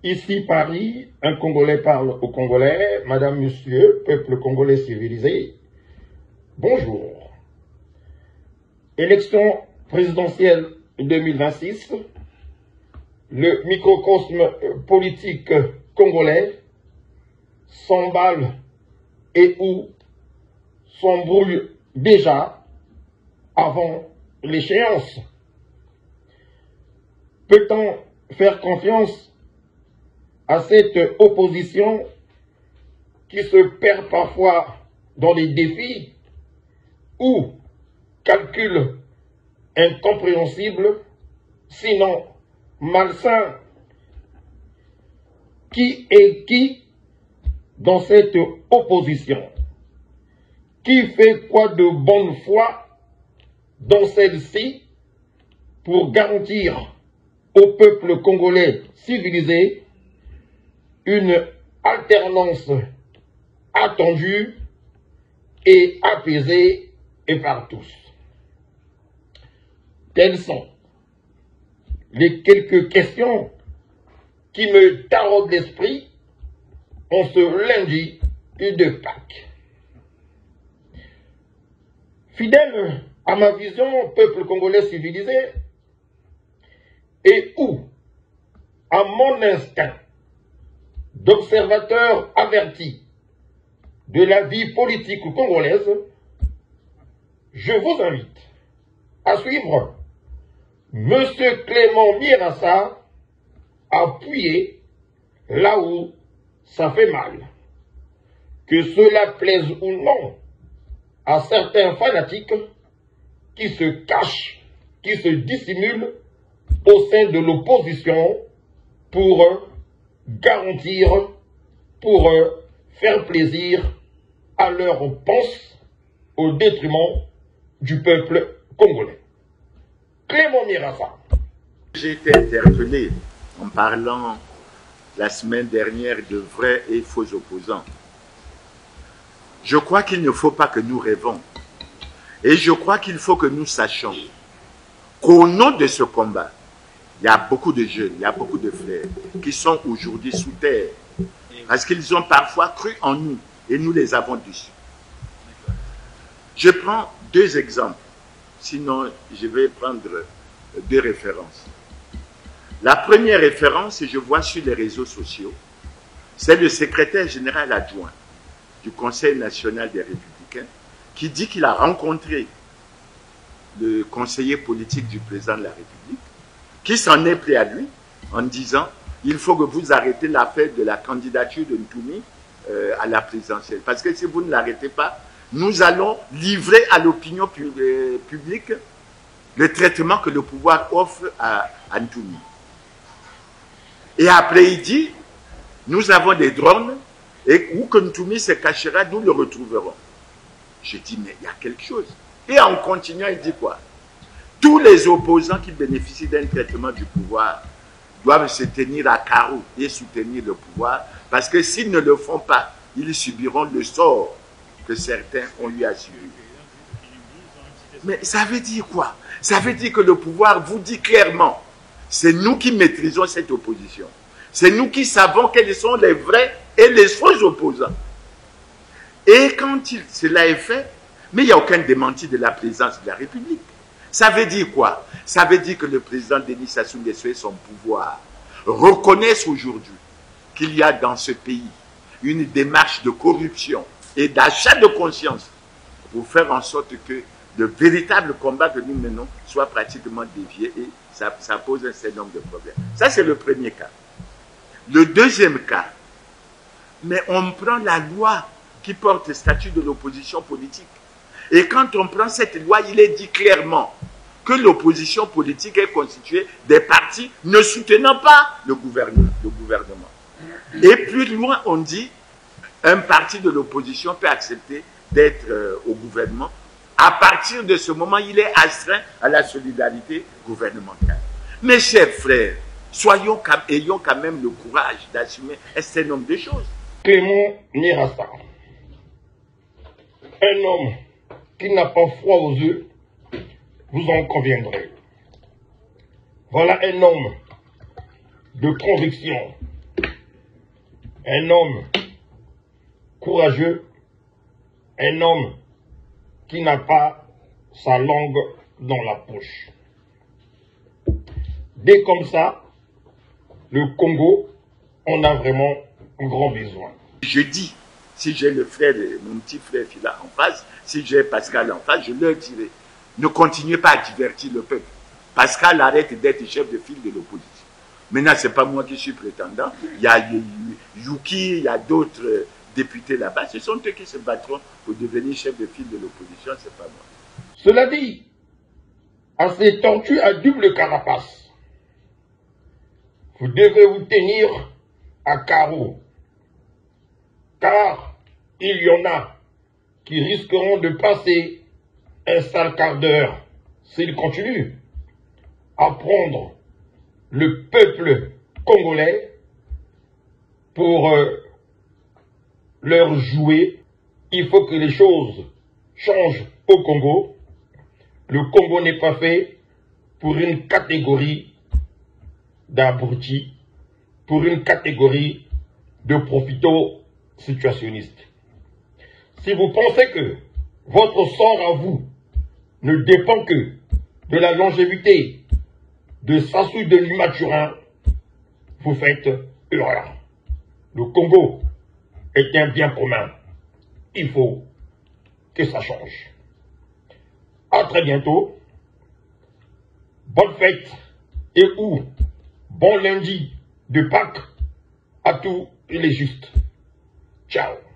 Ici Paris, un Congolais parle au Congolais. Madame, Monsieur, peuple congolais civilisé, bonjour. Élection présidentielle 2026, le microcosme politique congolais s'emballe et ou s'embrouille déjà avant l'échéance. Peut-on faire confiance à cette opposition qui se perd parfois dans les défis ou calculs incompréhensibles, sinon malsains? Qui est qui dans cette opposition? Qui fait quoi de bonne foi dans celle-ci pour garantir au peuple congolais civilisé une alternance attendue et apaisée et par tous? Telles sont les quelques questions qui me taraudent l'esprit en ce lundi de Pâques. Fidèle à ma vision peuple congolais civilisé, et où, à mon instinct d'observateur averti de la vie politique congolaise, je vous invite à suivre M. Clément Mirassa, appuyer là où ça fait mal. Que cela plaise ou non à certains fanatiques qui se cachent, qui se dissimulent au sein de l'opposition pour garantir, pour faire plaisir à leur pense au détriment du peuple congolais. Clément Mirassa. J'ai été interpellé en parlant la semaine dernière de vrais et faux opposants. Je crois qu'il ne faut pas que nous rêvons. Et je crois qu'il faut que nous sachions qu'au nom de ce combat, il y a beaucoup de jeunes, il y a beaucoup de frères qui sont aujourd'hui sous terre. Parce qu'ils ont parfois cru en nous et nous les avons déçus. Je prends deux exemples. Sinon, je vais prendre deux références. La première référence, je vois sur les réseaux sociaux, c'est le secrétaire général adjoint du Conseil national des Républicains qui dit qu'il a rencontré le conseiller politique du président de la République, qui s'en est pris à lui en disant « Il faut que vous arrêtez l'affaire de la candidature de Ntoumi à la présidentielle. Parce que si vous ne l'arrêtez pas, nous allons livrer à l'opinion publique le traitement que le pouvoir offre à Ntoumi. » Et après, il dit « Nous avons des drones et où que Ntoumi se cachera, nous le retrouverons. » Je dis « Mais il y a quelque chose. » Et en continuant, il dit quoi? Tous les opposants qui bénéficient d'un traitement du pouvoir doivent se tenir à carreau et soutenir le pouvoir, parce que s'ils ne le font pas, ils subiront le sort que certains ont eu à subir. Mais ça veut dire quoi? Ça veut dire que le pouvoir vous dit clairement, c'est nous qui maîtrisons cette opposition. C'est nous qui savons quels sont les vrais et les faux opposants. Et quand cela est fait, mais il n'y a aucun démenti de la présidence de la République. Ça veut dire quoi? Ça veut dire que le président Denis Sassou Nguesso et son pouvoir reconnaissent aujourd'hui qu'il y a dans ce pays une démarche de corruption et d'achat de conscience pour faire en sorte que le véritable combat que nous menons soit pratiquement dévié et ça pose un certain nombre de problèmes. Ça, c'est le premier cas. Le deuxième cas, mais on prend la loi qui porte le statut de l'opposition politique. Et quand on prend cette loi, il est dit clairement que l'opposition politique est constituée des partis ne soutenant pas le gouvernement. Et plus loin, on dit un parti de l'opposition peut accepter d'être au gouvernement. À partir de ce moment, il est astreint à la solidarité gouvernementale. Mes chers frères, ayons quand même le courage d'assumer un certain nombre de choses. Clément Mirassa, un homme qui n'a pas froid aux yeux, vous en conviendrez. Voilà un homme de conviction, un homme courageux, un homme qui n'a pas sa langue dans la poche. Dès comme ça, le Congo en a vraiment un grand besoin. Je dis, si j'ai le frère, mon petit frère Fila en face, si j'ai Pascal en face, je leur dirai, ne continuez pas à divertir le peuple. Pascal arrête d'être chef de file de l'opposition. Maintenant, ce n'est pas moi qui suis prétendant. Il y a Yuki, il y a d'autres députés là-bas. Ce sont eux qui se battront pour devenir chef de file de l'opposition, ce n'est pas moi. Cela dit, à ces tortues à double carapace, vous devez vous tenir à carreau. Car il y en a qui risqueront de passer un sale quart d'heure s'ils continuent à prendre le peuple congolais pour leur jouer. Il faut que les choses changent au Congo. Le Congo n'est pas fait pour une catégorie d'abrutis, pour une catégorie de profito-situationnistes. Si vous pensez que votre sort à vous ne dépend que de la longévité de Sassou de Limaturin, vous faites erreur. Le Congo est un bien commun. Il faut que ça change. À très bientôt. Bonne fête et ou bon lundi de Pâques à tous les justes. Ciao.